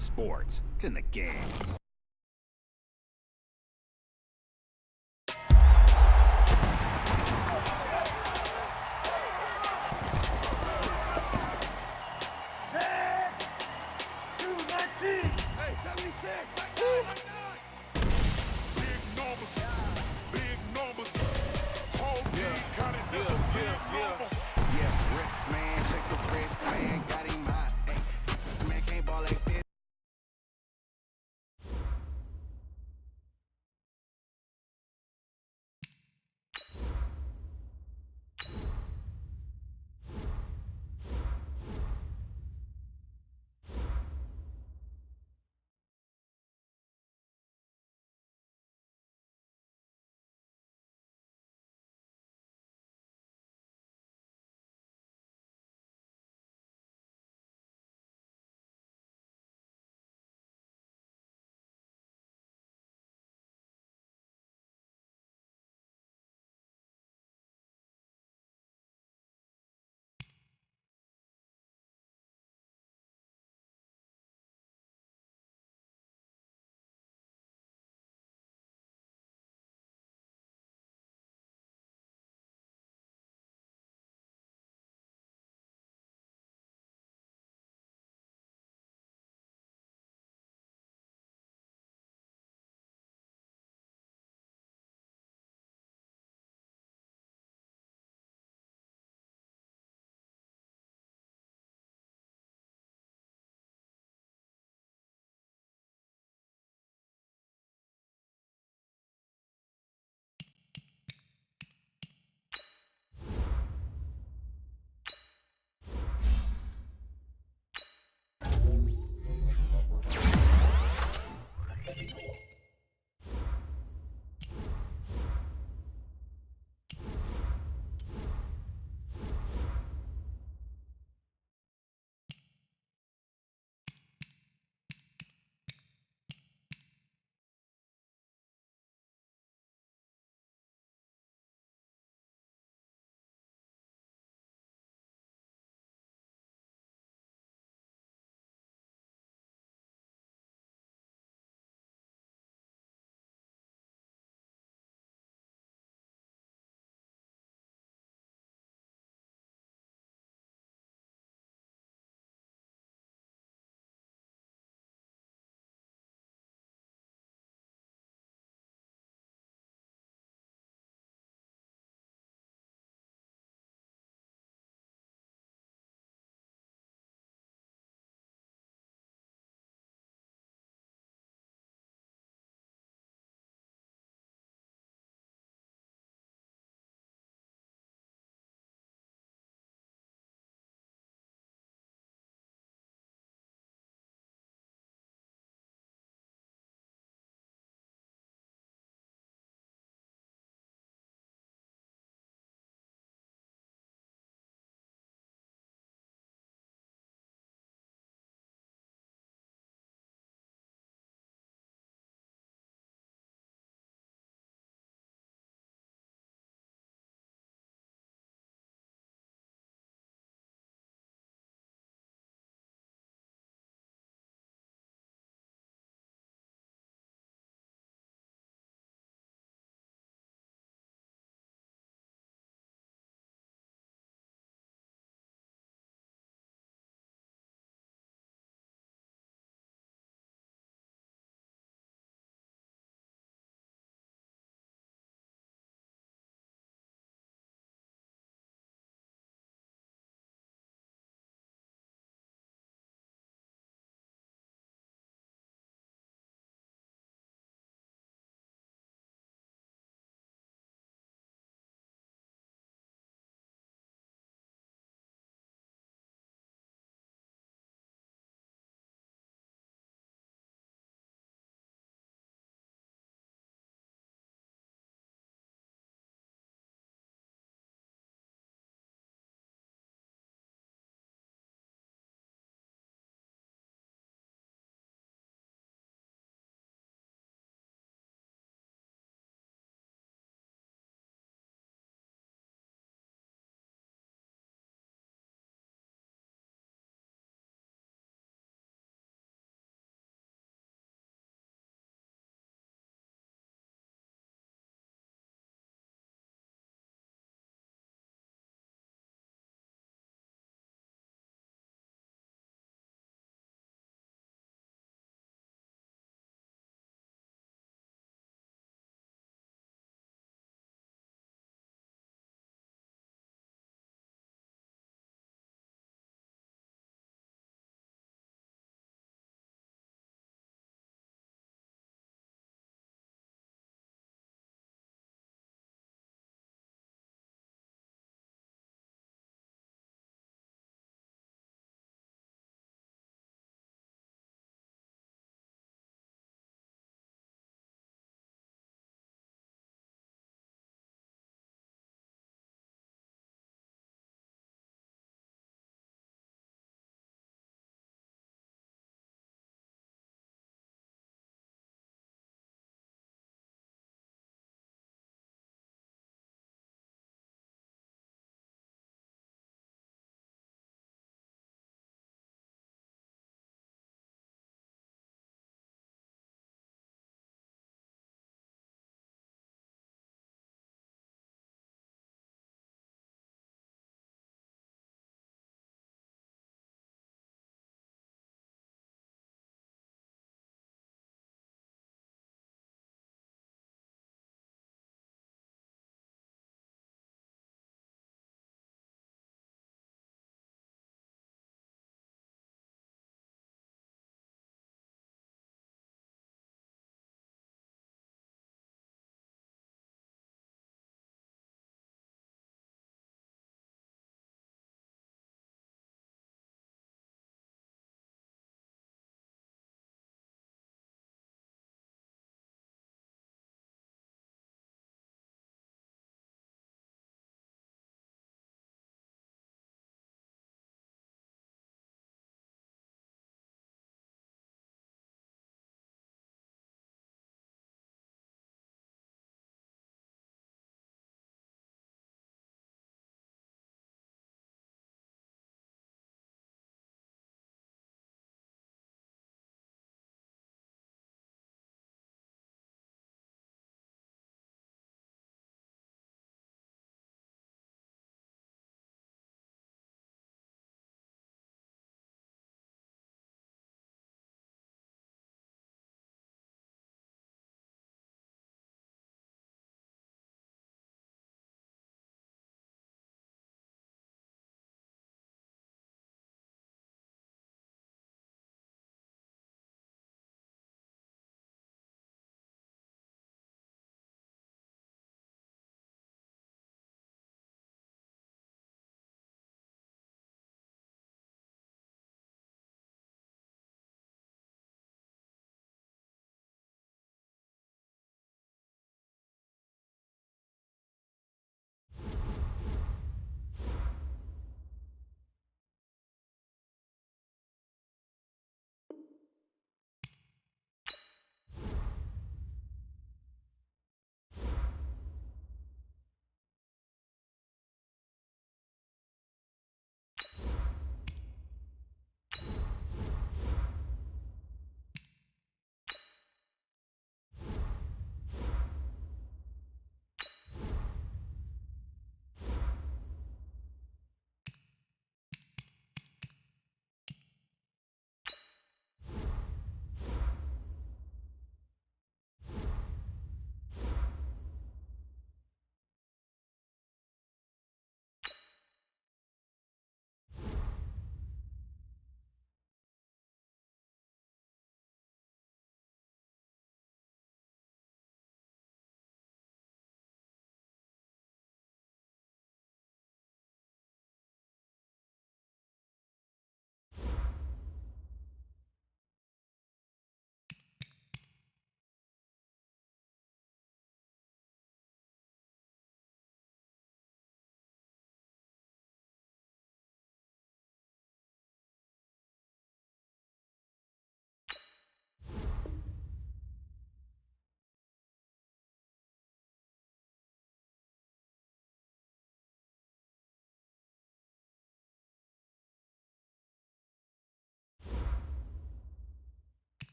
sports. It's in the game.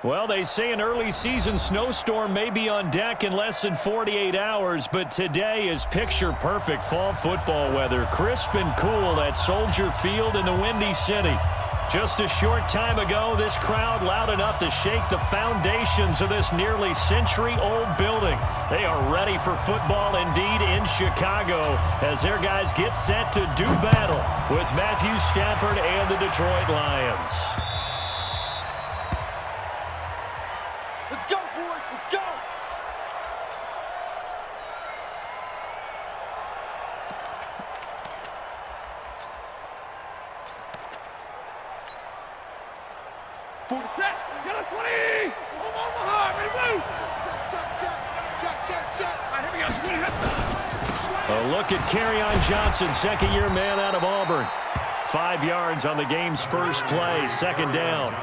Well, they say an early season snowstorm may be on deck in less than 48 hours, but today is picture-perfect fall football weather. Crisp and cool at Soldier Field in the Windy City. Just a short time ago, this crowd loud enough to shake the foundations of this nearly century-old building. They are ready for football indeed in Chicago as their guys get set to do battle with Matthew Stafford and the Detroit Lions. Let's go, boys. Let's go. Full attack. Get a 20. Omaha, ready, move. Check. All right, here we go. A look at Kerryon Johnson, second-year man out of Auburn. 5 yards on the game's first play, second down.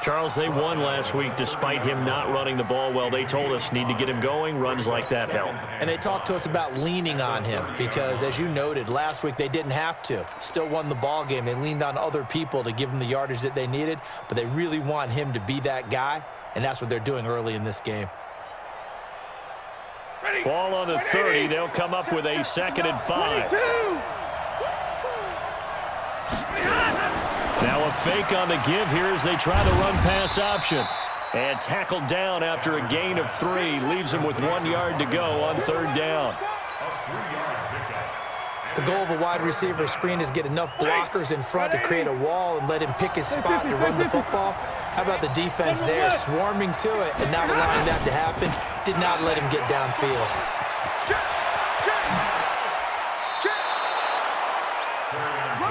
Charles, they won last week despite him not running the ball well. They told us need to get him going. Runs like that help. And they talked to us about leaning on him because, as you noted, last week they didn't have to. Still won the ball game. They leaned on other people to give them the yardage that they needed, but they really want him to be that guy, and that's what they're doing early in this game. Ball on the 30. They'll come up with a 2nd and 5. Now a fake on the give here as they try the run-pass option. And tackled down after a gain of 3. Leaves him with 1 yard to go on 3rd down. The goal of a wide receiver screen is get enough blockers in front to create a wall and let him pick his spot to run the football. How about the defense there, swarming to it and not allowing that to happen? Did not let him get downfield.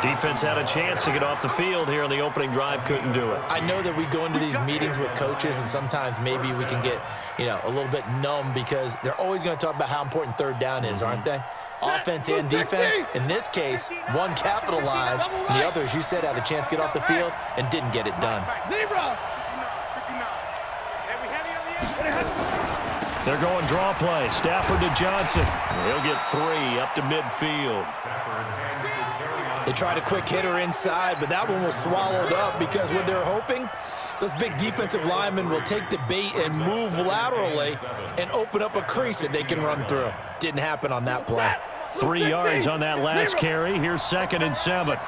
Defense had a chance to get off the field here on the opening drive, couldn't do it. I know that we go into these meetings with coaches, and sometimes maybe we can get, a little bit numb because they're always going to talk about how important 3rd down is, aren't they? Offense and defense. In this case, one capitalized, and the other, as you said, had a chance to get off the field and didn't get it done. They're going draw play. Stafford to Johnson. He'll get 3 up to midfield. They tried a quick hitter inside, but that one was swallowed up because what they're hoping, those big defensive linemen will take the bait and move laterally and open up a crease that they can run through. Didn't happen on that play. 3 yards on that last carry. Here's 2nd and 7.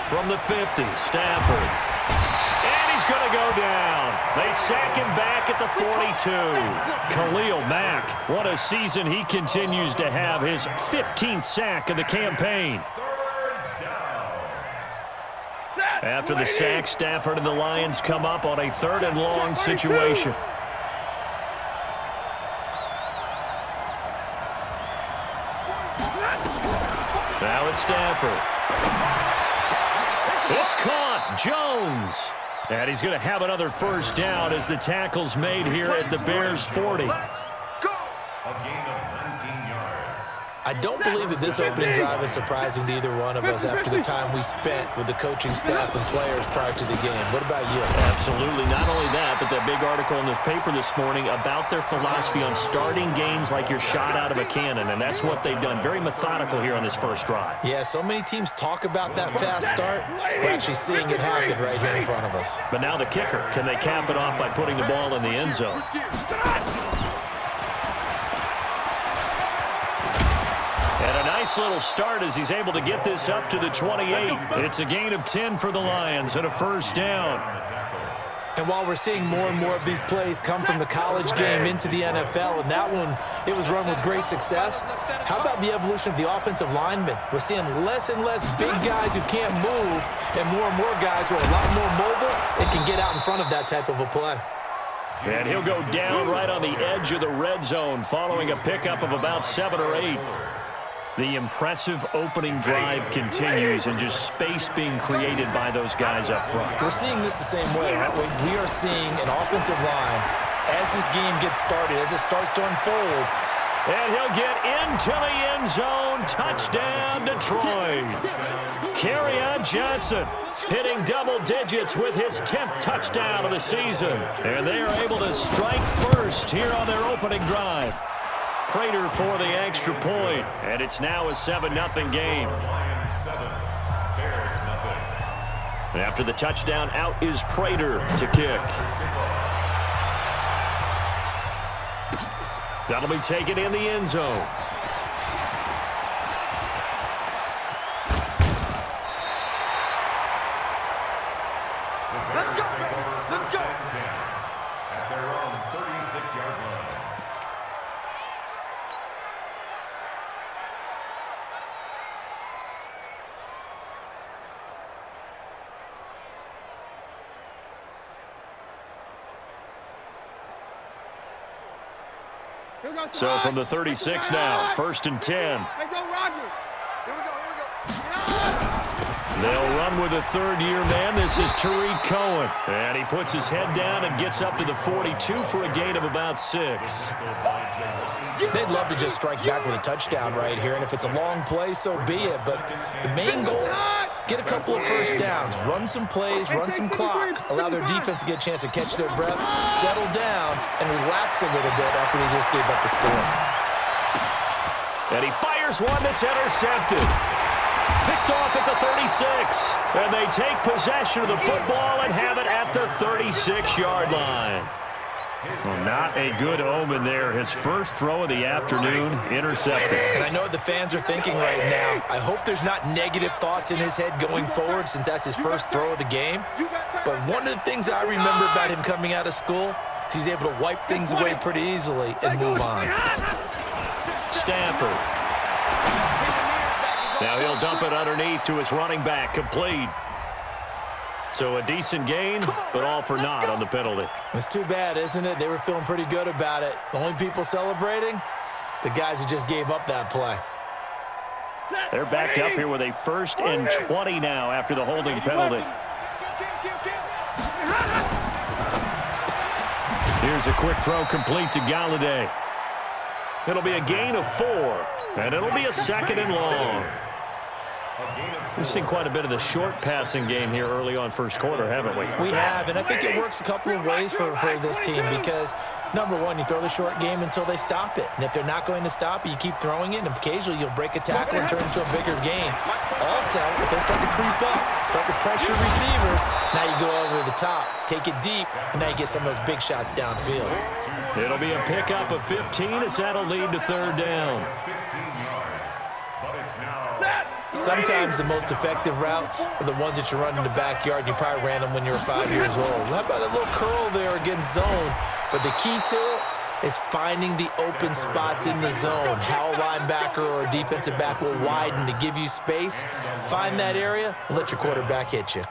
From the 50, Stafford. And he's going to go down. They sack him back at the 42. Khalil Mack, what a season he continues to have. His 15th sack of the campaign. After the sack, Stafford and the Lions come up on a 3rd and long situation. Now it's Stafford. It's caught. Jones. And he's going to have another first down as the tackle's made here at the Bears' 40. I don't believe that this opening drive is surprising to either one of us after the time we spent with the coaching staff and players prior to the game. What about you? Absolutely. Not only that, but that big article in the paper this morning about their philosophy on starting games like you're shot out of a cannon, and that's what they've done. Very methodical here on this first drive. Yeah, so many teams talk about that fast start. We're actually seeing it happen right here in front of us. But now the kicker. Can they cap it off by putting the ball in the end zone? And a nice little start as he's able to get this up to the 28. It's a gain of 10 for the Lions and a first down. And while we're seeing more and more of these plays come from the college game into the NFL, and that one, it was run with great success, how about the evolution of the offensive linemen? We're seeing less and less big guys who can't move and more guys who are a lot more mobile and can get out in front of that type of a play. And he'll go down right on the edge of the red zone following a pickup of about 7 or 8. The impressive opening drive continues and just space being created by those guys up front. We're seeing this the same way, aren't we? We are seeing an offensive line as this game gets started, as it starts to unfold. And he'll get into the end zone. Touchdown, Detroit. Kerryon Johnson hitting double digits with his 10th touchdown of the season. And they are able to strike first here on their opening drive. Prater for the extra point, and it's now a 7-0 game. After the touchdown, out is Prater to kick. That'll be taken in the end zone. Let's go! Let's go! At their own 36-yard line. So from the 36 now, 1st and 10. Hey, go, Roger. Here we go. They'll run with a third-year man. This is Tariq Cohen. And he puts his head down and gets up to the 42 for a gain of about 6. They'd love to just strike back with a touchdown right here, and if it's a long play, so be it. But the main goal, get a couple of first downs, run some plays, run some clock, allow their defense to get a chance to catch their breath, settle down, and relax a little bit after they just gave up the score. And he fires one that's intercepted. Picked off at the 36. And they take possession of the football and have it at the 36-yard line. Well, not a good omen there. His first throw of the afternoon, intercepted. And I know what the fans are thinking right now. I hope there's not negative thoughts in his head going forward since that's his first throw of the game. But one of the things I remember about him coming out of school is he's able to wipe things away pretty easily and move on. Stafford. Now he'll dump it underneath to his running back, complete. So a decent gain, but all for naught on the penalty. It's too bad, isn't it? They were feeling pretty good about it. The only people celebrating, the guys who just gave up that play. They're backed up here with a 1st and 20 now after the holding penalty. Here's a quick throw complete to Galladay. It'll be a gain of 4, and it'll be a 2nd and long. We've seen quite a bit of the short passing game here early on first quarter, haven't we? We have, and I think it works a couple of ways for this team because, number one, you throw the short game until they stop it. And if they're not going to stop it, you keep throwing it, and occasionally you'll break a tackle and turn it into a bigger game. Also, if they start to creep up, start to pressure receivers, now you go over the top, take it deep, and now you get some of those big shots downfield. It'll be a pickup of 15 as that'll lead to 3rd down. Sometimes the most effective routes are the ones that you run in the backyard. You probably ran them when you were 5 years old. How about that little curl there against zone? But the key to it is finding the open spots in the zone. How a linebacker or a defensive back will widen to give you space. Find that area and let your quarterback hit you.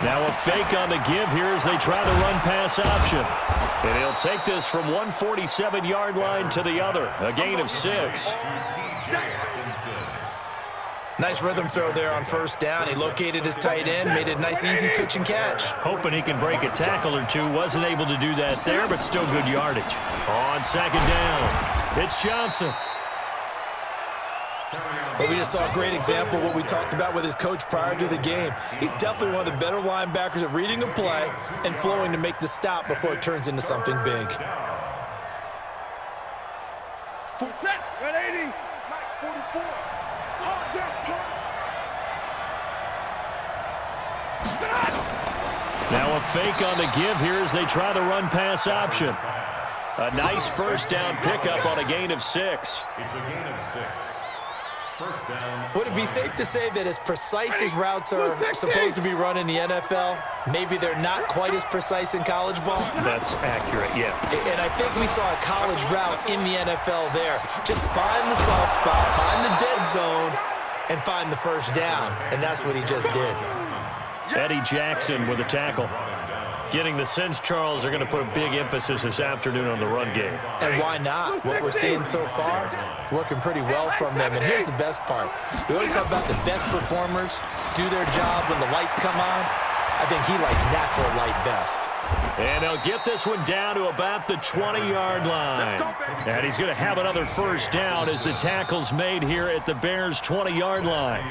Now a fake on the give here as they try the run-pass option. And he'll take this from one 47-yard line to the other. A gain of 6. Nice rhythm throw there on 1st down. He located his tight end, made it a nice, easy pitch and catch. Hoping he can break a tackle or two. Wasn't able to do that there, but still good yardage. On 2nd down, it's Johnson. Well, we just saw a great example of what we talked about with his coach prior to the game. He's definitely one of the better linebackers at reading a play and flowing to make the stop before it turns into something big. 180, 44. Now a fake on the give here as they try the run-pass option. A nice 1st down pickup on a gain of 6. It's a gain of 6. Would it be safe to say that as precise as routes are supposed to be run in the NFL, maybe they're not quite as precise in college ball? That's accurate, yeah. And I think we saw a college route in the NFL there. Just find the soft spot, find the dead zone, and find the 1st down. And that's what he just did. Eddie Jackson with a tackle. Getting the sense, Charles, are going to put a big emphasis this afternoon on the run game. And why not? What we're seeing so far is working pretty well from them. And here's the best part. We always talk about the best performers do their job when the lights come on. I think he likes natural light best. And they'll get this one down to about the 20-yard line. And he's going to have another 1st down as the tackle's made here at the Bears' 20-yard line.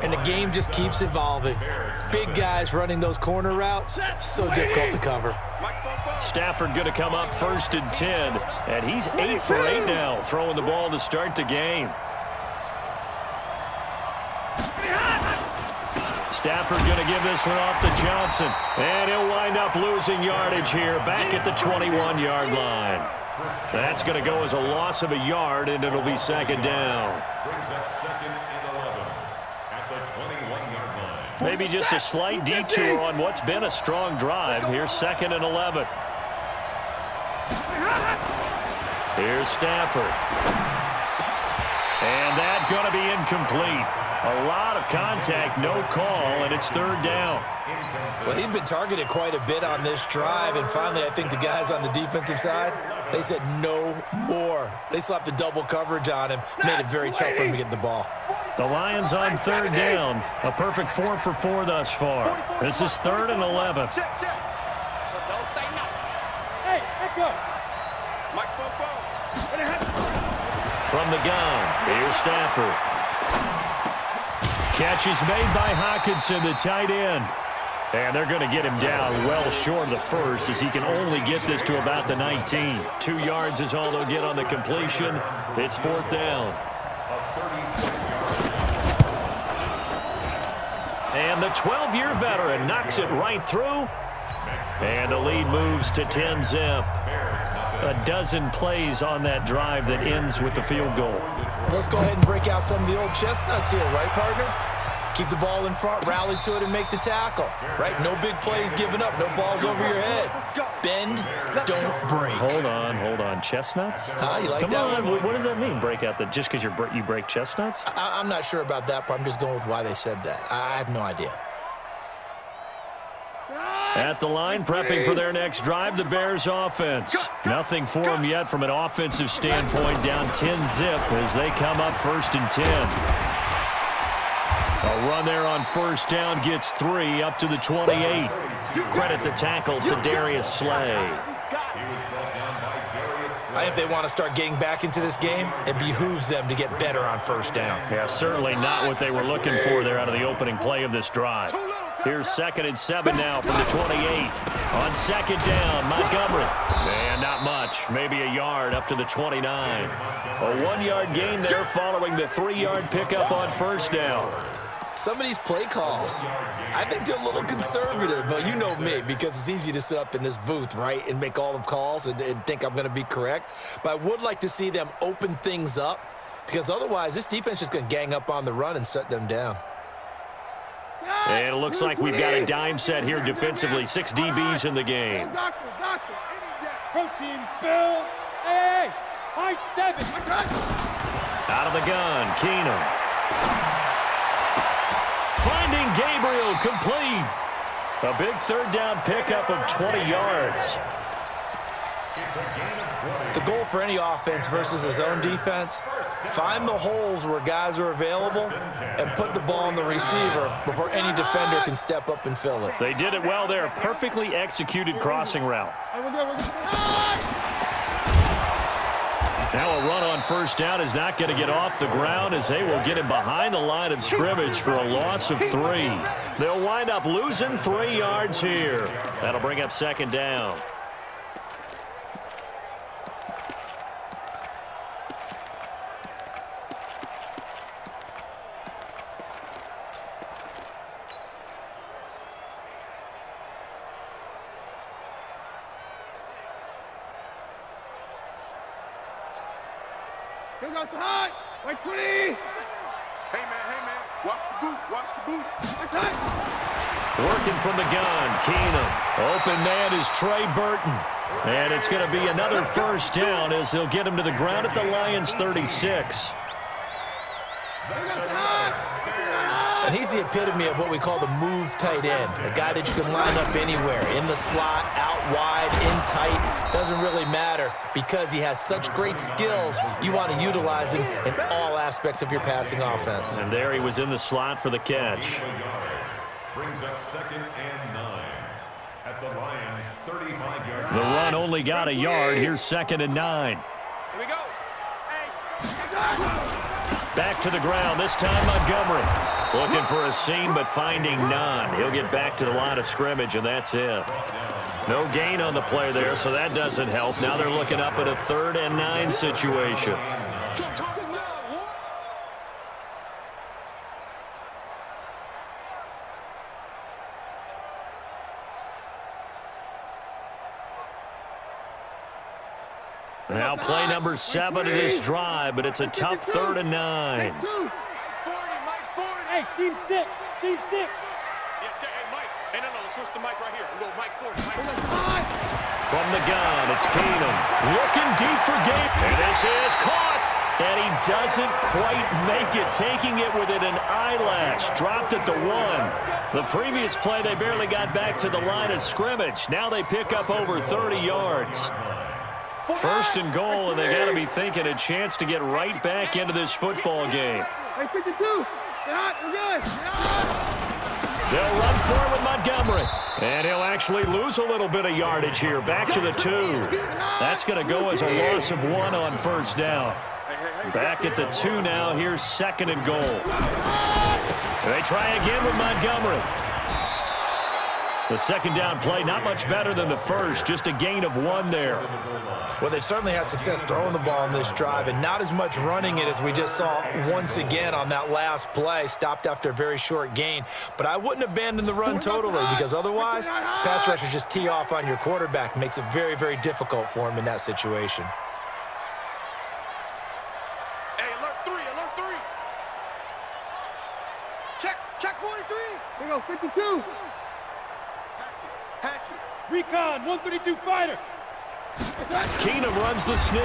And the game just keeps evolving. Big guys running those corner routes, so difficult to cover. Stafford going to come up 1st and 10, and he's 8 for 8 now, throwing the ball to start the game. Stafford going to give this one off to Johnson, and he'll wind up losing yardage here back at the 21-yard line. That's going to go as a loss of a yard, and it'll be 2nd down. Brings up 2nd and 11 at the 21-yard line. Maybe just a slight detour on what's been a strong drive. Here's 2nd and 11. Here's Stafford. And that's going to be incomplete. A lot of contact, no call, and it's 3rd down. Well, he'd been targeted quite a bit on this drive, and finally I think the guys on the defensive side, they said no more. They slapped the double coverage on him, made it very tough for him to get the ball. The Lions on 3rd down, a perfect 4 for 4 thus far. This is 3rd and 11. So don't say nothing. Hey, echo. Mike Bobo. From the gun, here's Stafford. Catch is made by Hockenson, the tight end. And they're going to get him down well short of the first, as he can only get this to about the 19. 2 yards is all they'll get on the completion. It's 4th down. And the 12-year veteran knocks it right through. And the lead moves to 10-zip. A dozen plays on that drive that ends with the field goal. Let's go ahead and break out some of the old chestnuts here, right, partner? Keep the ball in front, rally to it, and make the tackle, right? No big plays given up, no balls over your head. Bend, don't break. Hold on. Chestnuts? You like Come that on, one? what does that mean, break out the, just because you break chestnuts? I'm not sure about that, but I'm just going with why they said that. I have no idea. At the line, prepping for their next drive, the Bears offense. Nothing for them yet from an offensive standpoint, down 10-zip as they come up 1st and 10. A run there on 1st down gets 3 up to the 28. Credit the tackle to Darius Slay. I think if they want to start getting back into this game, it behooves them to get better on 1st down. Yeah, certainly not what they were looking for there out of the opening play of this drive. Here's 2nd and 7 now from the 28. On 2nd down, Montgomery. And not much, maybe a yard up to the 29. A 1-yard gain there following the 3-yard pickup on 1st down. Some of these play calls, I think they're a little conservative, but you know me, because it's easy to sit up in this booth, right, and make all the calls and think I'm going to be correct. But I would like to see them open things up, because otherwise this defense is going to gang up on the run and shut them down. And it looks like we've got a dime set here defensively. 6 DBs in the game. Doctor. Protein spill. Hey, I-7. Out of the gun, Keenum. Finding Gabriel, complete. A big 3rd down pickup of 20 yards. The goal for any offense versus his own defense, find the holes where guys are available and put the ball on the receiver before any defender can step up and fill it. They did it well there. Perfectly executed crossing route. Now a run on 1st down is not going to get off the ground, as they will get him behind the line of scrimmage for a loss of 3. They'll wind up losing 3 yards here. That'll bring up 2nd down. Go out the hot. Like 20. Hey, man. Watch the boot. Working from the gun, Keenum. Open man is Trey Burton. And it's going to be another 1st down as they'll get him to the ground at the Lions' 36. And he's the epitome of what we call the move tight end, a guy that you can line up anywhere, in the slot, out wide, in tight, doesn't really matter because he has such great skills. You want to utilize him in all aspects of your passing offense. And there he was in the slot for the catch. Brings up 2nd and 9 at the Lions' 35-yard line. The run only got a yard. Here's 2nd and 9. Here we go. Back to the ground, this time Montgomery. Looking for a seam, but finding none. He'll get back to the line of scrimmage, and that's it. No gain on the play there, so that doesn't help. Now they're looking up at a 3rd and 9 situation. Now play number 7 of this drive, but it's a tough 3rd and 9. Hey, team 6. Team 6. Yeah, check. Hey, Mike. Hey, no, switch the mic right here. We'll go Mike 4. From the gun, it's Keenum. Looking deep for Gabe. And this is caught. And he doesn't quite make it, taking it within an eyelash. Dropped at the 1. The previous play, they barely got back to the line of scrimmage. Now they pick up over 30 yards. 1st and goal, and they got to be thinking a chance to get right back into this football game. Hey, 52. We're good. They'll run for it with Montgomery. And he'll actually lose a little bit of yardage here. Back to the 2. That's going to go as a loss of 1 on 1st down. Back at the 2 now. Here's 2nd and goal. They try again with Montgomery. The 2nd down play, not much better than the 1st. Just a gain of 1 there. Well, they've certainly had success throwing the ball in this drive and not as much running it as we just saw once again on that last play. Stopped after a very short gain. But I wouldn't abandon the run totally, because otherwise, pass rushers just tee off on your quarterback. Makes it very, very difficult for him in that situation. Hey, alert 3. Check 43. Here we go, 52. Hatchet. Recon, 132 fighter. Keenum runs the sneak.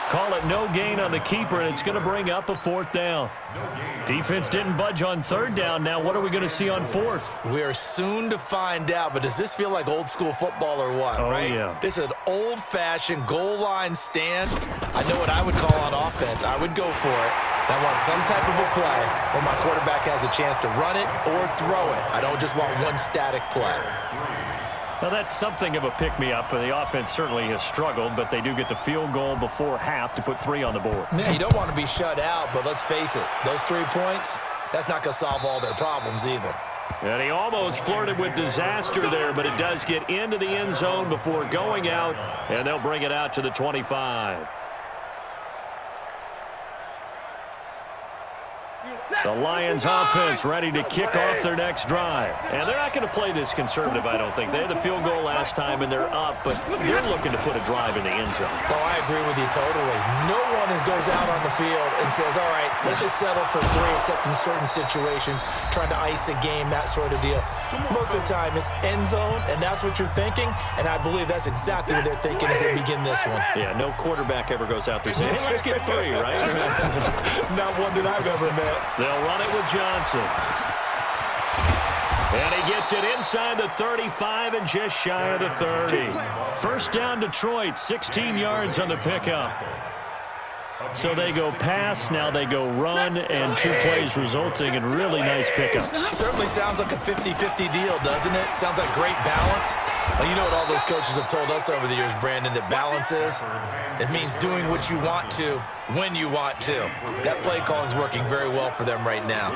Call it no gain on the keeper, and it's going to bring up a 4th down. Defense didn't budge on 3rd down. Now what are we going to see on 4th? We are soon to find out, but does this feel like old school football or what, right? Yeah. This is an old-fashioned goal line stand. I know what I would call on offense. I would go for it. I want some type of a play where my quarterback has a chance to run it or throw it. I don't just want one static play. Well, that's something of a pick-me-up. The offense certainly has struggled, but they do get the field goal before half to put 3 on the board. Yeah, you don't want to be shut out, but let's face it, those 3 points, that's not going to solve all their problems either. And he almost flirted with disaster there, but it does get into the end zone before going out, and they'll bring it out to the 25. The Lions offense ready to kick off their next drive. And they're not going to play this conservative, I don't think. They had the field goal last time, and they're up, but they're looking to put a drive in the end zone. Oh, I agree with you totally. No one goes out on the field and says, all right, let's just settle for 3, except in certain situations, trying to ice a game, that sort of deal. Most of the time, it's end zone, and that's what you're thinking, and I believe that's exactly what they're thinking as they begin this one. Yeah, no quarterback ever goes out there saying, hey, let's get 3, right? Not one that I've ever met. They'll run it with Johnson. And he gets it inside the 35 and just shy of the 30. 1st down Detroit, 16 yards on the pickup. So they go pass, now they go run, and 2 plays resulting in really nice pickups. Certainly sounds like a 50-50 deal, doesn't it? Sounds like great balance. Well, you know what all those coaches have told us over the years, Brandon, that balance is? It means doing what you want to, when you want to. That play calling is working very well for them right now.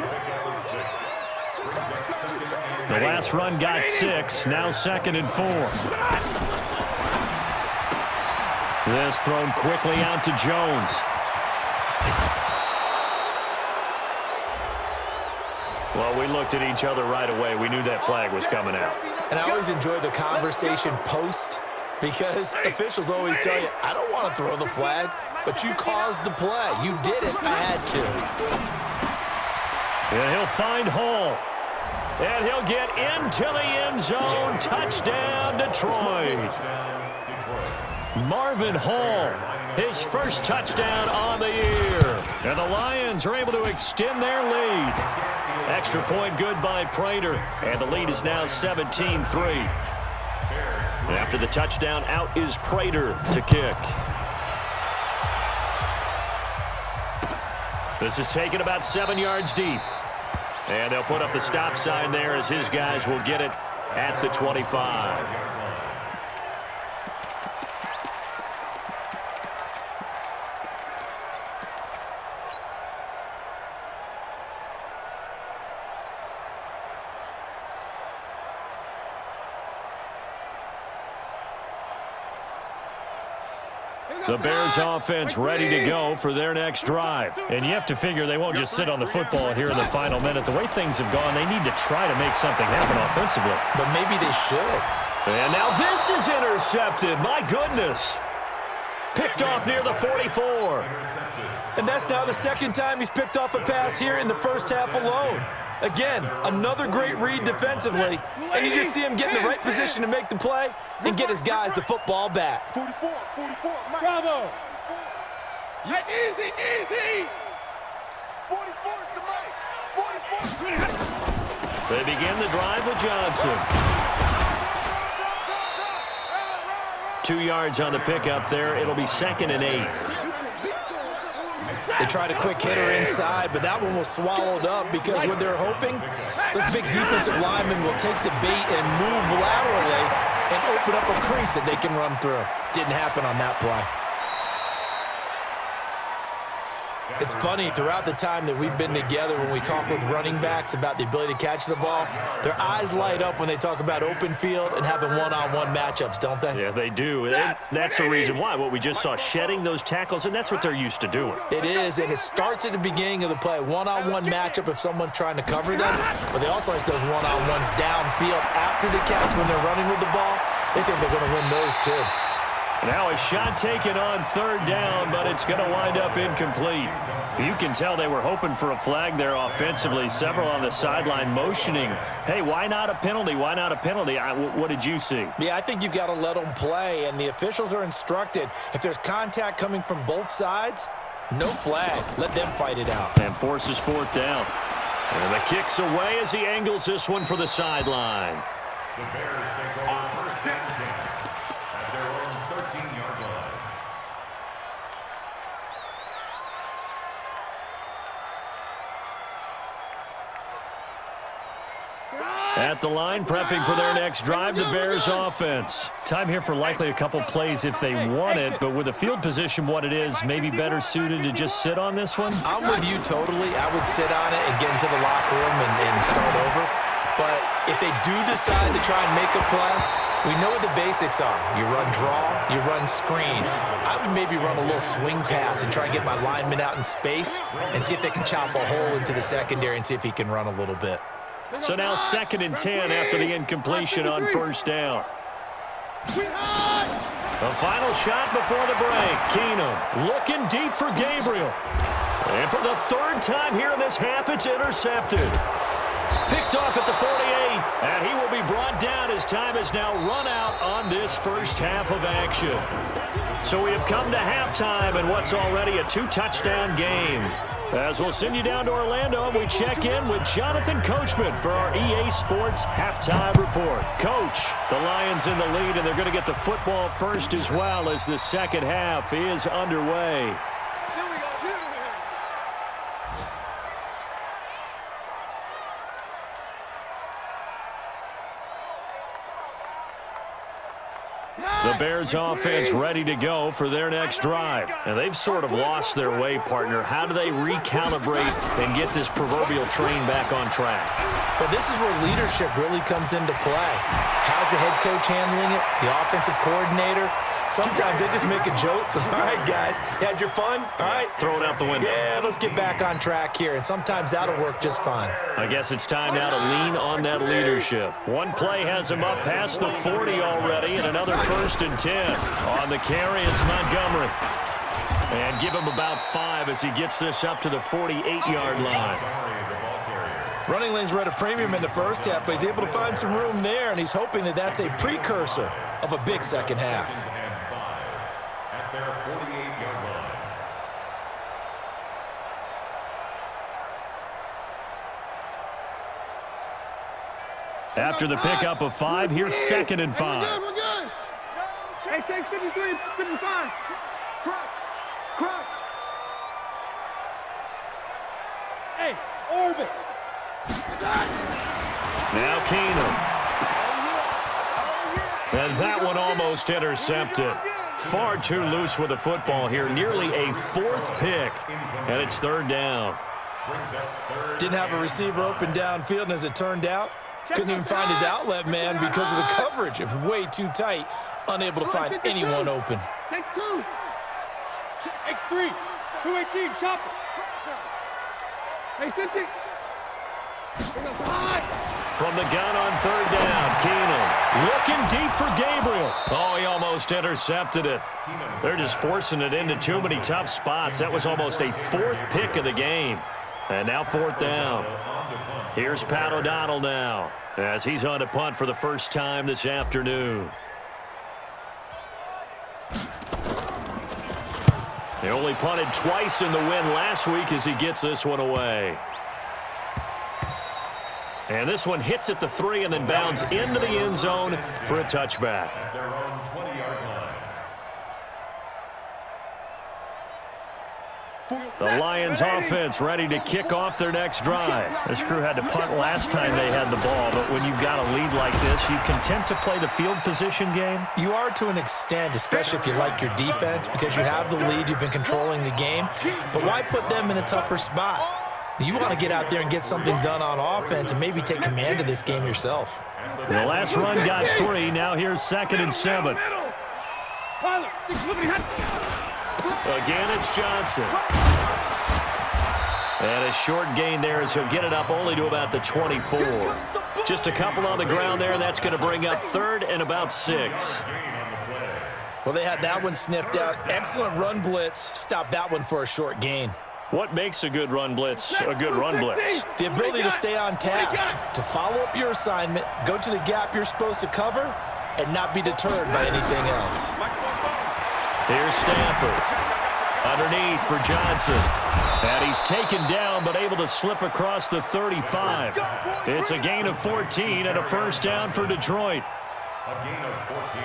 The last run got 6, now 2nd and 4. This thrown quickly out to Jones. Well, we looked at each other right away. We knew that flag was coming out. And I always enjoy the conversation post, because officials always tell you, I don't want to throw the flag, but you caused the play. You did it. I had to. And he'll find Hall. And he'll get into the end zone. Touchdown, Detroit. Marvin Hall, his first touchdown on the year. And the Lions are able to extend their lead. Extra point good by Prater. And the lead is now 17-3. After the touchdown, out is Prater to kick. This is taken about 7 yards deep. And they'll put up the stop sign there as his guys will get it at the 25. The Bears offense ready to go for their next drive. And you have to figure they won't just sit on the football here in the final minute. The way things have gone, they need to try to make something happen offensively. But maybe they should. And now this is intercepted. My goodness. Picked off near the 44. And that's now the second time he's picked off a pass here in the first half alone. Again, another great read defensively, and you just see him get in the right position to make the play and get his guys the football back. 44, bravo. Easy, easy. 44 is the mice. 44. They begin the drive with Johnson. 2 yards on the pickup there. It'll be 2nd and 8. They tried a quick hitter inside, but that one was swallowed up because what they're hoping, those big defensive linemen will take the bait and move laterally and open up a crease that they can run through. Didn't happen on that play. It's funny, throughout the time that we've been together, when we talk with running backs about the ability to catch the ball, their eyes light up when they talk about open field and having one-on-one matchups, don't they? Yeah, they do. And that's the reason why. What we just saw, shedding those tackles, and that's what they're used to doing. It is, and it starts at the beginning of the play. One-on-one matchup if someone's trying to cover them, but they also like those one-on-ones downfield after the catch when they're running with the ball. They think they're going to win those too. Now a shot taken on 3rd down, but it's going to wind up incomplete. You can tell they were hoping for a flag there offensively. Several on the sideline motioning, hey, why not a penalty? Why not a penalty? What did you see? Yeah, I think you've got to let them play, and the officials are instructed. If there's contact coming from both sides, no flag. Let them fight it out. And forces 4th down. And the kick's away as he angles this one for the sideline. The Bears take over 1st and 10 at their own 13-yard line. At the line, prepping for their next drive, the Bears offense. Time here for likely a couple plays if they want it, but with the field position what it is, maybe better suited to just sit on this one? I'm with you totally. I would sit on it and get into the locker room and start over. But if they do decide to try and make a play, we know what the basics are. You run draw, you run screen. I would maybe run a little swing pass and try and get my lineman out in space and see if they can chop a hole into the secondary and see if he can run a little bit. So now 2nd and 10 after the incompletion on 1st down. The final shot before the break. Keenum looking deep for Gabriel. And for the 3rd time here in this half, it's intercepted. Picked off at the 48, and he will be brought down as time is now run out on this first half of action. So we have come to halftime in what's already a 2-touchdown game. As we'll send you down to Orlando, we check in with Jonathan Coachman for our EA Sports Halftime Report. Coach, the Lions in the lead, and they're going to get the football first as well as the second half is underway. The Bears offense ready to go for their next drive. And they've sort of lost their way, partner. How do they recalibrate and get this proverbial train back on track? Well, this is where leadership really comes into play. How's the head coach handling it? The offensive coordinator? Sometimes they just make a joke. All right, guys, had your fun? All right. Throw it out the window. Yeah, let's get back on track here. And sometimes that'll work just fine. I guess it's time now to lean on that leadership. One play has him up past the 40 already, and another 1st and 10. On the carry, it's Montgomery. And give him about 5 as he gets this up to the 48-yard line. Running lanes were at a premium in the first half, but he's able to find some room there, and he's hoping that that's a precursor of a big second half. At their 48-yard line. After the pickup of 5, here's 2nd and 5. We're good. Hey, take 53, 55. Crunch. Hey, orbit. Now Keenum. And that one almost intercepted. Far too loose with the football here. Nearly a 4th pick. And it's 3rd down. Didn't have a receiver open downfield, and as it turned out, couldn't even find his outlet man because of the coverage. It was way too tight. Unable to find anyone open. Take 2. X3, 218, chopper. Hey, 50. From the gun on third down, Keenan looking deep for Gabriel. Oh, he almost intercepted it. They're just forcing it into too many tough spots. That was almost a fourth pick of the game. And now fourth down. Here's Pat O'Donnell now as he's on to punt for the first time this afternoon. He only punted twice in the win last week as he gets this one away. And this one hits at the 3 and then bounds into the end zone for a touchback. At their own 20-yard line. The Lions offense ready to kick off their next drive. This crew had to punt last time they had the ball, but when you've got a lead like this, you content to play the field position game? You are to an extent, especially if you like your defense, because you have the lead, you've been controlling the game. But why put them in a tougher spot? You want to get out there and get something done on offense and maybe take command of this game yourself. The last run got 3. Now here's 2nd and 7. Again, it's Johnson. And a short gain there as he'll get it up only to about the 24. Just a couple on the ground there, and that's going to bring up 3rd and about 6. Well, they had that one sniffed out. Excellent run blitz. Stop that one for a short gain. What makes a good run blitz a good run blitz? The ability to stay on task, to follow up your assignment, go to the gap you're supposed to cover, and not be deterred by anything else. Here's Stafford. Underneath for Johnson. And he's taken down but able to slip across the 35. It's a gain of 14 and a first down for Detroit. A gain of 14.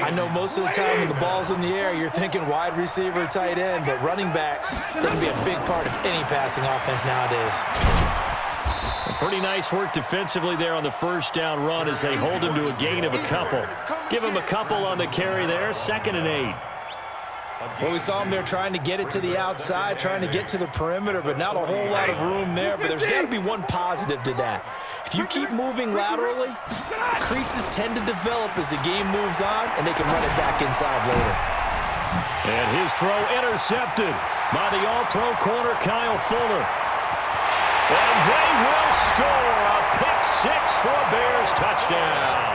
I know most of the time when the ball's in the air, you're thinking wide receiver, tight end, but running backs, they can be a big part of any passing offense nowadays. Pretty nice work defensively there on the first down run as they hold him to a gain of a couple. Give him a couple on the carry there, 2nd and 8. Well, we saw him there trying to get it to the outside, trying to get to the perimeter, but not a whole lot of room there. But there's got to be one positive to that. If you keep moving laterally, creases tend to develop as the game moves on, and they can run it back inside later. And his throw intercepted by the all-pro corner, Kyle Fuller. And they will score a pick-6 for a Bears touchdown.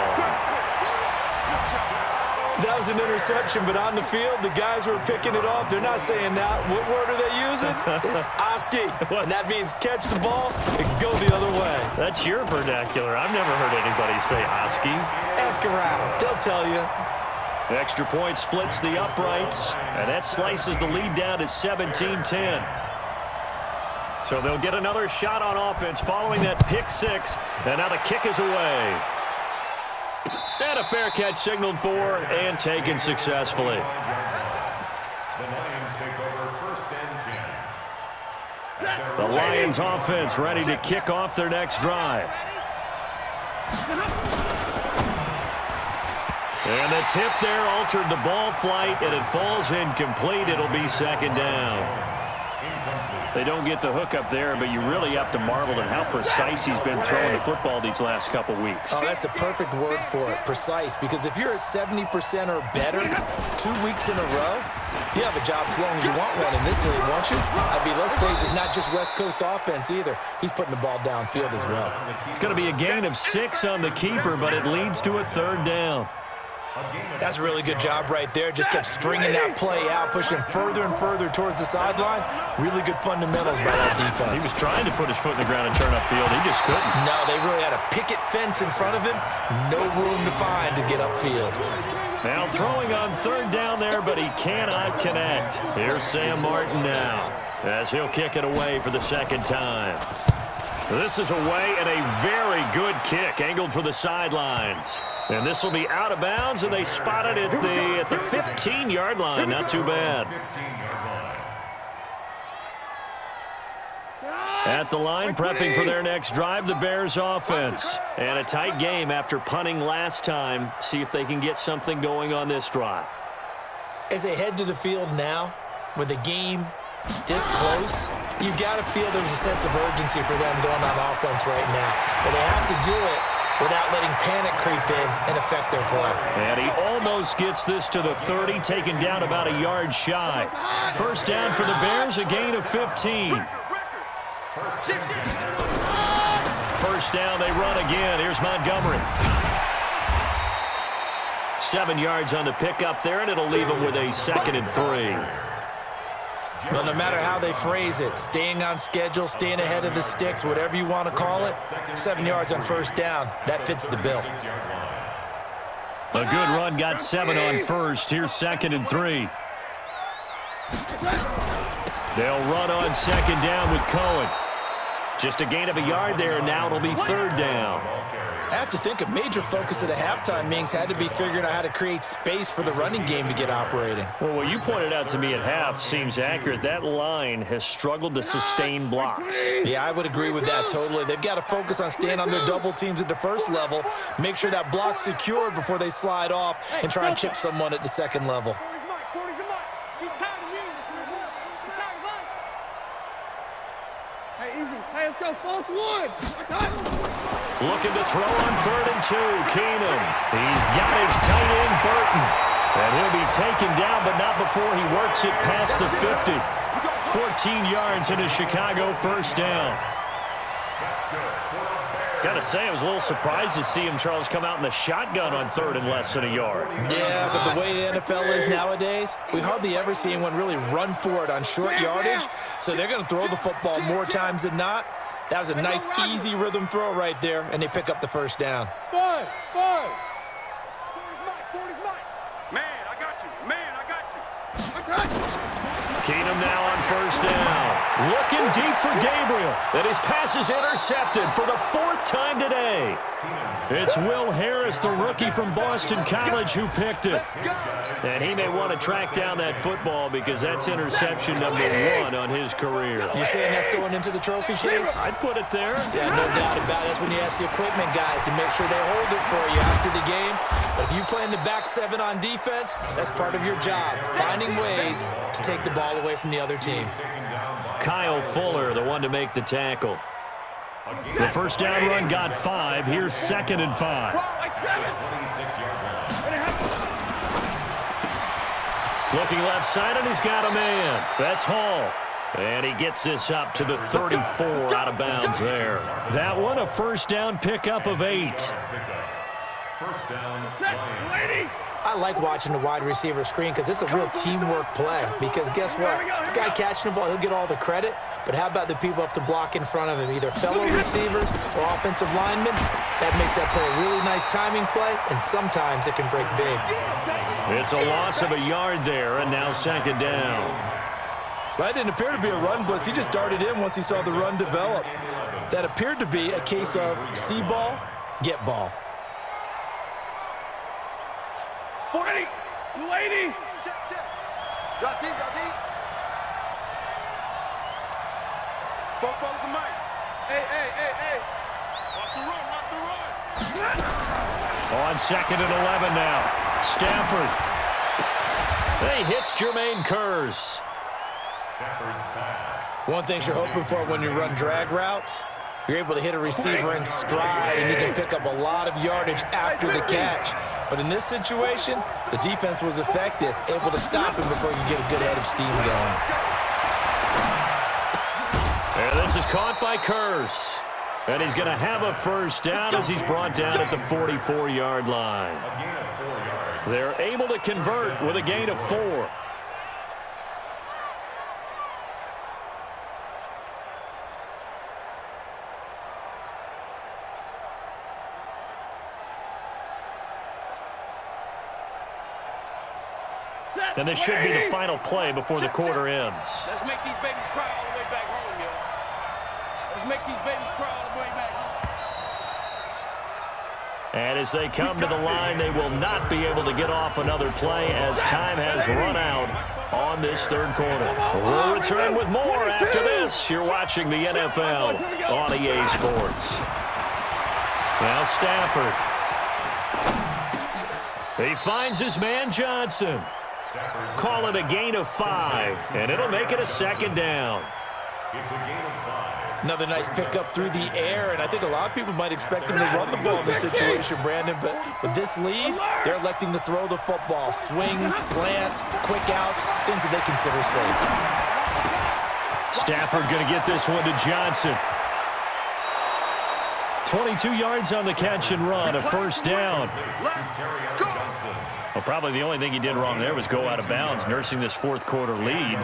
That was an interception, but on the field, the guys who are picking it off, they're not saying that. What word are they using? It's Oski, and that means catch the ball and go the other way. That's your vernacular. I've never heard anybody say Oski. Ask around. They'll tell you. Extra point splits the uprights, and that slices the lead down to 17-10. So they'll get another shot on offense following that pick-6, and now the kick is away. And a fair catch signaled for and taken successfully. The Lions take over 1st and 10. The Lions offense ready to kick off their next drive. And the tip there altered the ball flight, and it falls incomplete. It'll be 2nd down. They don't get the hook up there, but you really have to marvel at how precise he's been throwing the football these last couple weeks. Oh, that's a perfect word for it, precise, because if you're at 70% or better 2 weeks in a row, you have a job as long as you want one in this league, won't you? I mean, let's face it, it's not just West Coast offense either. He's putting the ball downfield as well. It's going to be a gain of 6 on the keeper, but it leads to a 3rd down. That's a really good job right there. Just kept stringing that play out, pushing further and further towards the sideline. Really good fundamentals by that defense. He was trying to put his foot in the ground and turn upfield. He just couldn't. No, they really had a picket fence in front of him. No room to find to get upfield. Now throwing on 3rd down there, but he cannot connect. Here's Sam Martin now as he'll kick it away for the 2nd time. This is away and a very good kick angled for the sidelines. And this will be out of bounds, and they spot it at the 15-yard line. Not too bad. At the line, prepping for their next drive, the Bears offense. And a tight game after punting last time. See if they can get something going on this drive. As they head to the field now, with the game this close, you've got to feel there's a sense of urgency for them going on offense right now. But they have to do it without letting panic creep in and affect their play. And he almost gets this to the 30, taken down about a yard shy. First down for the Bears, a gain of 15. First down, they run again. Here's Montgomery. 7 yards on the pickup there, and it'll leave them with a 2nd and 3. But no matter how they phrase it, staying on schedule, staying ahead of the sticks, whatever you want to call it, 7 yards on first down, that fits the bill. A good run, got 7 on first. Here's 2nd and 3. They'll run on 2nd down with Cohen. Just a gain of a yard there, and now it'll be 3rd down. I have to think a major focus of the halftime meetings had to be figuring out how to create space for the running game to get operating. Well, what you pointed out to me at half seems accurate. That line has struggled to sustain blocks. Yeah, I would agree with that totally. They've got to focus on staying on their double teams at the first level, make sure that block's secured before they slide off, and try and chip someone at the second level. Let's go, false one. Looking to throw on 3rd and 2. Keenum. He's got his tight end, Burton. And he'll be taken down, but not before he works it past the 50. 14 yards and a Chicago first down. Gotta say, I was a little surprised to see him, Charles, come out in the shotgun on 3rd and less than a yard. Yeah, but the way the NFL is nowadays, we hardly ever see anyone really run for it on short yardage, so they're going to throw the football more times than not. That was a nice, easy rhythm throw right there, and they pick up the first down. Five. Man, I got you. Keenum now on first down. Looking deep for Gabriel. And his pass is intercepted for the 4th time today. It's Will Harris, the rookie from Boston College, who picked it. And he may want to track down that football because that's interception number 1 on his career. You're saying that's going into the trophy case? I'd put it there. Yeah, no doubt about it. That's when you ask the equipment guys to make sure they hold it for you after the game. But if you play in the back 7 on defense, that's part of your job, finding ways to take the ball away from the other team. Kyle Fuller, the one to make the tackle. The first down run got 5. Here's 2nd and 5. Looking left side, and he's got a man. That's Hall. And he gets this up to the 34 out of bounds there. That one, a first down pickup of 8. First down, Ladies. I like watching the wide receiver screen because it's a real teamwork play. Because guess what? The guy catching the ball, he'll get all the credit. But how about the people up to block in front of him, either fellow receivers or offensive linemen? That makes that play a really nice timing play, and sometimes it can break big. It's a loss of a yard there, and now 2nd down. Well, that didn't appear to be a run blitz. He just darted in once he saw the run develop. That appeared to be a case of see ball, get ball. 40. Lady. Drop deep. Football the mic. Hey. Watch the run. On 2nd and 11 now. Stafford. He hits Jermaine Kearse. Stafford's pass. One thing you're hoping for when you run drag routes, you're able to hit a receiver in stride, and you can pick up a lot of yardage after the catch. But in this situation, the defense was effective, able to stop him before you get a good head of steam going. And this is caught by Kearse. And he's going to have a first down as he's brought down at the 44-yard line. A gain of 4 yards. They're able to convert with a gain of 4. And this should be the final play before the quarter ends. Let's make these babies cry all the way back home, yo. Let's make these babies cry all the way back home. And as they come to the line, they will not be able to get off another play as time has run out on this 3rd quarter. We'll return with more after this. You're watching the NFL on EA Sports. Now Stafford. He finds his man Johnson. Call it a gain of 5, and it'll make it a 2nd down. It's a gain of 5. Another nice pickup through the air, and I think a lot of people might expect him to run the ball in this situation, Brandon, but with this lead, they're electing to throw the football. Swings, slants, quick outs, things that they consider safe. Stafford going to get this one to Johnson. 22 yards on the catch and run, a first down. Well, probably the only thing he did wrong there was go out of bounds, nursing this fourth quarter lead.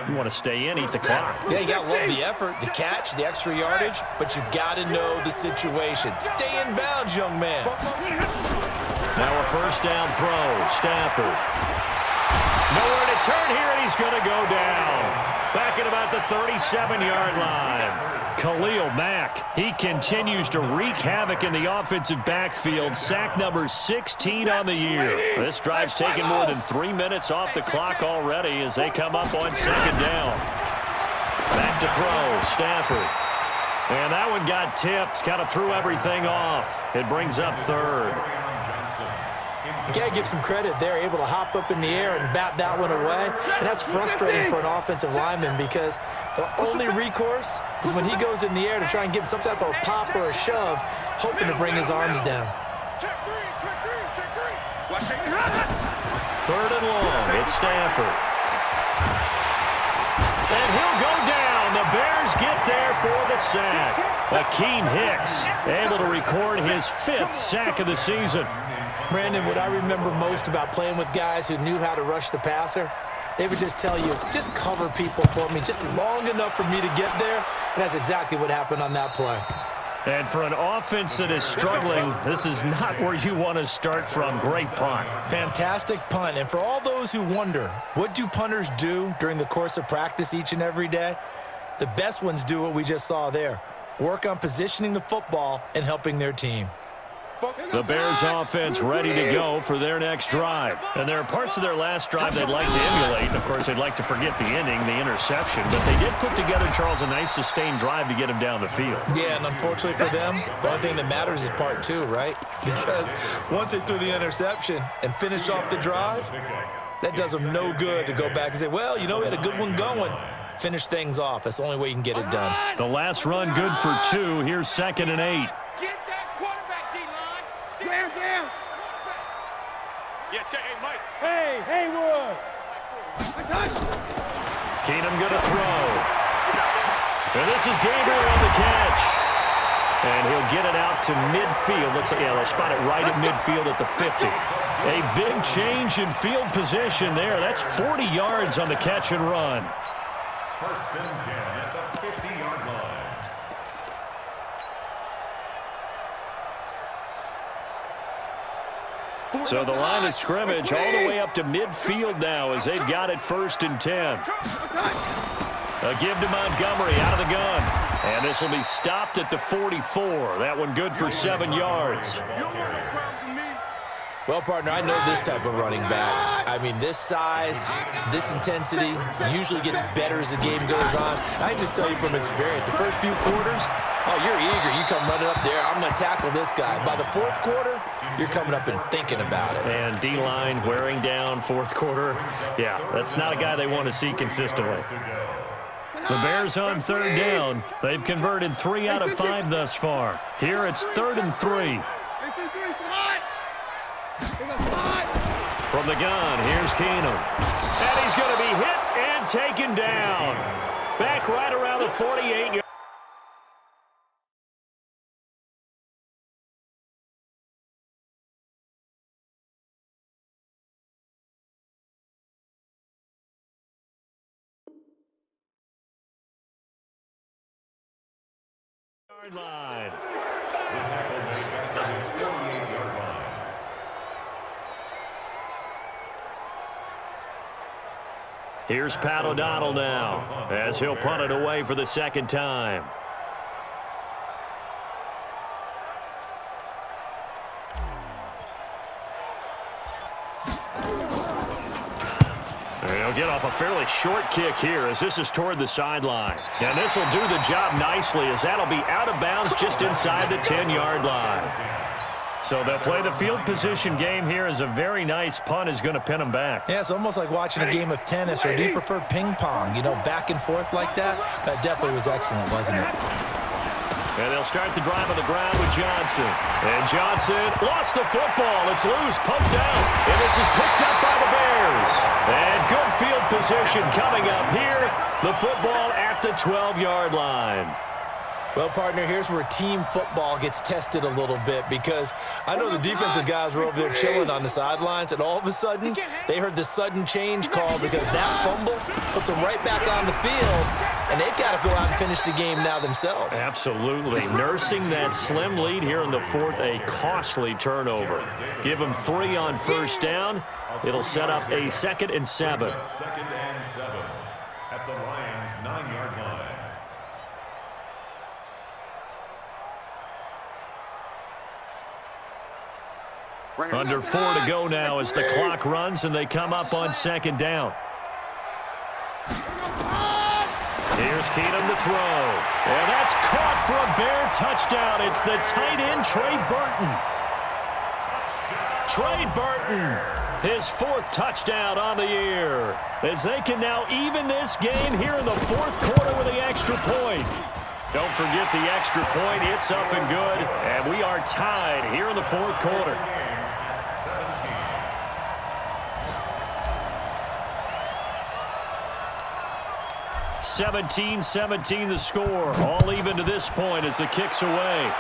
You want to stay in, eat the clock. Yeah, you got to love the effort, the catch, the extra yardage, but you got to know the situation. Stay in bounds, young man. Now a first down throw. Stafford. Nowhere to turn here, and he's going to go down. Back at about the 37-yard line. Khalil Mack, he continues to wreak havoc in the offensive backfield. Sack number 16 on the year. This drive's taken more than 3 minutes off the clock already as they come up on second down. Back to throw, Stafford. And that one got tipped, kind of threw everything off. It brings up third. You got to give some credit there, able to hop up in the air and bat that one away. And that's frustrating for an offensive lineman because the only recourse is when he goes in the air to try and give some type of a pop or a shove, hoping to bring his arms down. Third and long, it's Stafford. And he'll go down. The Bears get there for the sack. Akeem Hicks able to record his 5th sack of the season. Brandon, what I remember most about playing with guys who knew how to rush the passer, they would just tell you, just cover people for me just long enough for me to get there. And that's exactly what happened on that play. And for an offense that is struggling, this is not where you want to start from. Great punt. Fantastic punt. And for all those who wonder, what do punters do during the course of practice each and every day? The best ones do what we just saw there. Work on positioning the football and helping their team. The Bears offense ready to go for their next drive. And there are parts of their last drive they'd like to emulate. And, of course, they'd like to forget the ending, the interception. But they did put together, Charles, a nice sustained drive to get him down the field. Yeah, and unfortunately for them, the only thing that matters is part 2, right? Because once they threw the interception and finished off the drive, that does them no good to go back and say, well, you know, we had a good one going. Finish things off. That's the only way you can get it done. The last run good for 2. Here's 2nd and 8. Hey, Haywood! Keenum going to throw. And this is Gabriel on the catch. And he'll get it out to midfield. They'll spot it right at midfield at the 50. A big change in field position there. That's 40 yards on the catch and run. First and 10 at the 50-yard line. So the line of scrimmage all the way up to midfield now as they've got it 1st and 10. A give to Montgomery out of the gun. And this will be stopped at the 44. That one good for 7 yards. Well, partner, I know this type of running back. I mean, this size, this intensity usually gets better as the game goes on. I can just tell you from experience, the first few quarters, oh, you're eager. You come running up there, I'm going to tackle this guy. By the 4th quarter, you're coming up and thinking about it. And D-line wearing down 4th quarter. Yeah, that's not a guy they want to see consistently. The Bears on 3rd down. They've converted 3 out of 5 thus far. Here it's 3rd and 3. From the gun, here's Keenum. And he's going to be hit and taken down. Back right around the 48-yard line. Here's Pat O'Donnell now as he'll punt it away for the 2nd time. He'll get off a fairly short kick here as this is toward the sideline. And this will do the job nicely as that'll be out of bounds just inside the 10-yard line. So they'll play the field position game here as a very nice punt is going to pin them back. Yeah, it's almost like watching a game of tennis, or do you prefer ping pong? You know, back and forth like that? That definitely was excellent, wasn't it? And they'll start the drive on the ground with Johnson. And Johnson lost the football. It's loose, poked out. And this is picked up by the Bears. And good field position coming up here. The football at the 12-yard line. Well, partner, here's where team football gets tested a little bit, because I know the defensive guys were over there chilling on the sidelines, and all of a sudden, they heard the sudden change call because that fumble puts them right back on the field, and they've got to go out and finish the game now themselves. Absolutely. Nursing that slim lead here in the fourth, a costly turnover. Give them 3 on first down. It'll set up a 2nd and 7. 2nd and 7 at the Lions' 9-yard line. Under 4 to go now as the clock runs and they come up on 2nd down. Here's Keenum to throw. And that's caught for a Bear touchdown. It's the tight end, Trey Burton. Trey Burton, his 4th touchdown on the year, as they can now even this game here in the 4th quarter with the extra point. Don't forget the extra point. It's up and good. And we are tied here in the 4th quarter. 17-17 the score. All even to this point as the kick's away.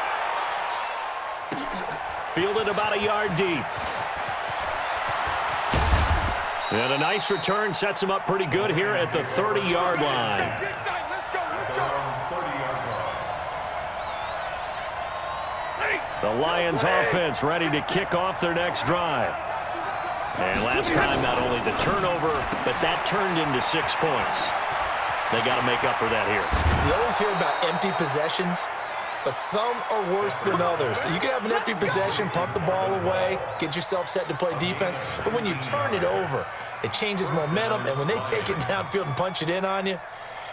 Fielded about a yard deep. And a nice return sets him up pretty good here at the 30-yard line. The Lions offense ready to kick off their next drive. And last time, not only the turnover, but that turned into 6 points. They got to make up for that here. You always hear about empty possessions, but some are worse than others. You can have an empty possession, punt the ball away, get yourself set to play defense, but when you turn it over, it changes momentum, and when they take it downfield and punch it in on you,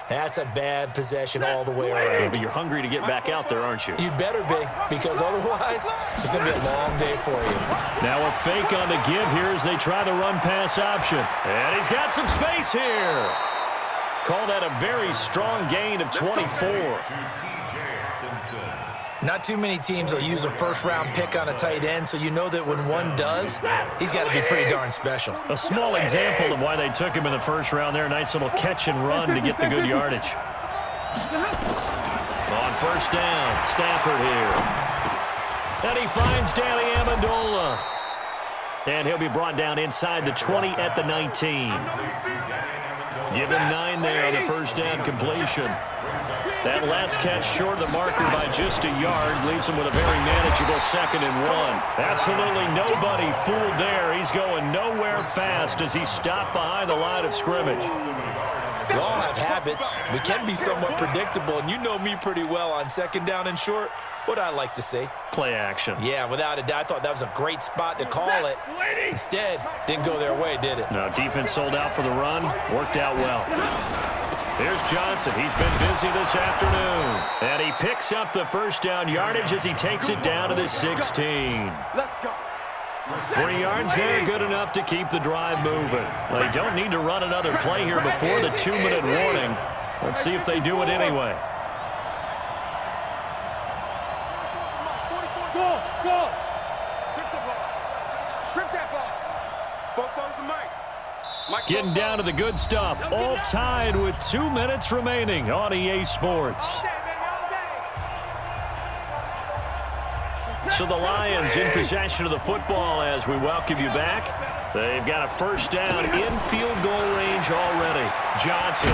that's a bad possession all the way around. Yeah, but you're hungry to get back out there, aren't you? You better be, because otherwise it's going to be a long day for you. Now a fake on the give here as they try the run-pass option. And he's got some space here. Call that a very strong gain of 24. Not too many teams will use a first-round pick on a tight end, so you know that when one does, he's got to be pretty darn special. A small example of why they took him in the first round there. Nice little catch and run to get the good yardage. On first down, Stafford here. And he finds Danny Amendola. And he'll be brought down inside the 20 at the 19. Give him 9 there on the first down completion. That last catch short of the marker by just a yard leaves him with a very manageable 2nd and 1. Absolutely nobody fooled there. He's going nowhere fast as he stopped behind the line of scrimmage. We all have habits. We can be somewhat predictable, and you know me pretty well on 2nd down and short. What I like to say? Play action. Yeah, without a doubt. I thought that was a great spot to call it. Instead, didn't go their way, did it? No, defense sold out for the run. Worked out well. Here's Johnson. He's been busy this afternoon. And he picks up the first down yardage as he takes it down to the 16. Let's go. 3 yards there, good enough to keep the drive moving. Well, they don't need to run another play here before the 2-minute warning. Let's see if they do it anyway. Go. Strip the ball. Strip that ball. Football's the mic. Getting down to the good stuff. All tied with 2 minutes remaining on EA Sports. So the Lions in possession of the football as we welcome you back. They've got a first down in field goal range already. Johnson.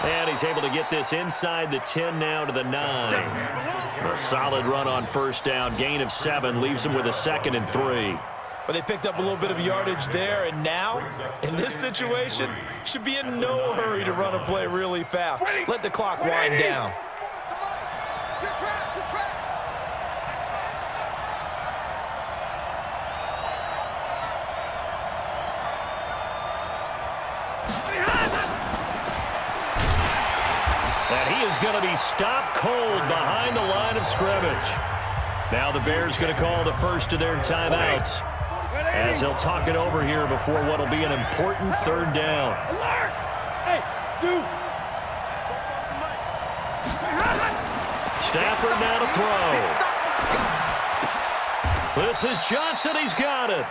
And he's able to get this inside the 10 now to the 9. A solid run on first down. Gain of 7 leaves him with a 2nd and 3. Well, they picked up a little bit of yardage there, and now, in this situation, should be in no hurry to run a play really fast. Let the clock wind down. And he is going to be stopped cold behind the line of scrimmage. Now the Bears going to call the first of their timeouts as they'll talk it over here before what will be an important third down. Stafford now to throw. This is Johnson. He's got it.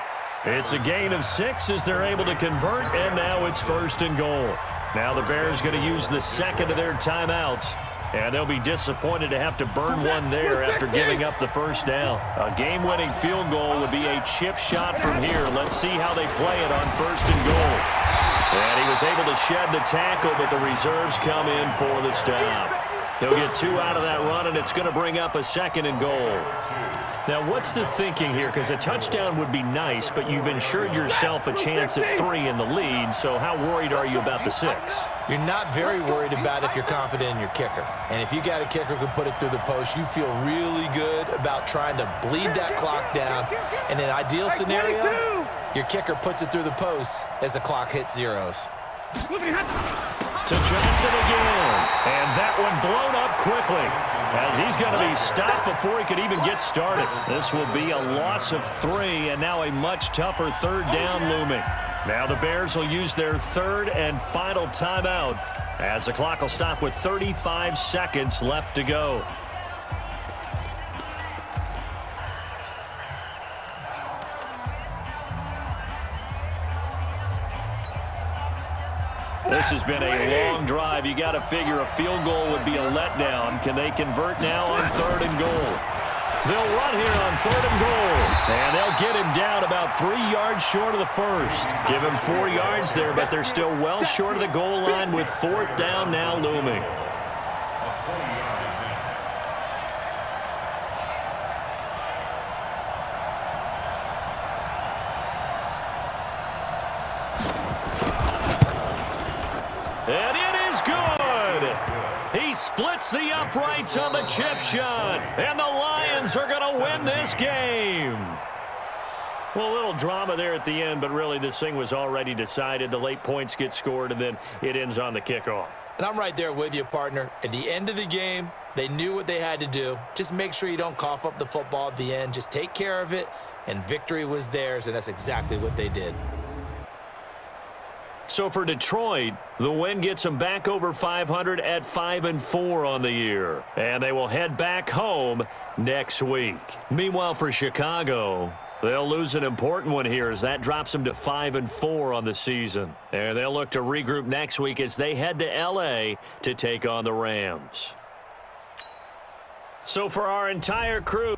It's a gain of 6 as they're able to convert, and now it's 1st and goal. Now the Bears going to use the second of their timeouts, and they'll be disappointed to have to burn one there after giving up the first down. A game-winning field goal would be a chip shot from here. Let's see how they play it on 1st and goal. And he was able to shed the tackle, but the reserves come in for the stop. He'll get 2 out of that run, and it's going to bring up a 2nd and goal. Now, what's the thinking here? Because a touchdown would be nice, but you've ensured yourself a chance at 3 in the lead, so how worried are you about the 6? You're not very worried about if you're confident in your kicker. And if you got a kicker who can put it through the post, you feel really good about trying to bleed that clock down. In an ideal scenario, your kicker puts it through the post as the clock hits zeros. To Johnson again, and that one blown up quickly as he's going to be stopped before he could even get started. This will be a loss of 3, and now a much tougher third down looming. Now the Bears will use their 3rd and final timeout as the clock will stop with 35 seconds left to go. This has been a long drive. You got to figure a field goal would be a letdown. Can they convert now on 3rd and goal? They'll run here on 3rd and goal. And they'll get him down about 3 yards short of the first. Give him 4 yards there, but they're still well short of the goal line with 4th down now looming. And it is good. He splits the uprights on the chip shot. And the Lions are going to win this game. Well, a little drama there at the end, but really this thing was already decided. The late points get scored, and then it ends on the kickoff. And I'm right there with you, partner. At the end of the game, they knew what they had to do. Just make sure you don't cough up the football at the end. Just take care of it, and victory was theirs, and that's exactly what they did. So for Detroit, the win gets them back over 500 at 5-4 on the year. And they will head back home next week. Meanwhile, for Chicago, they'll lose an important one here as that drops them to 5-4 on the season. And they'll look to regroup next week as they head to L.A. to take on the Rams. So for our entire crew,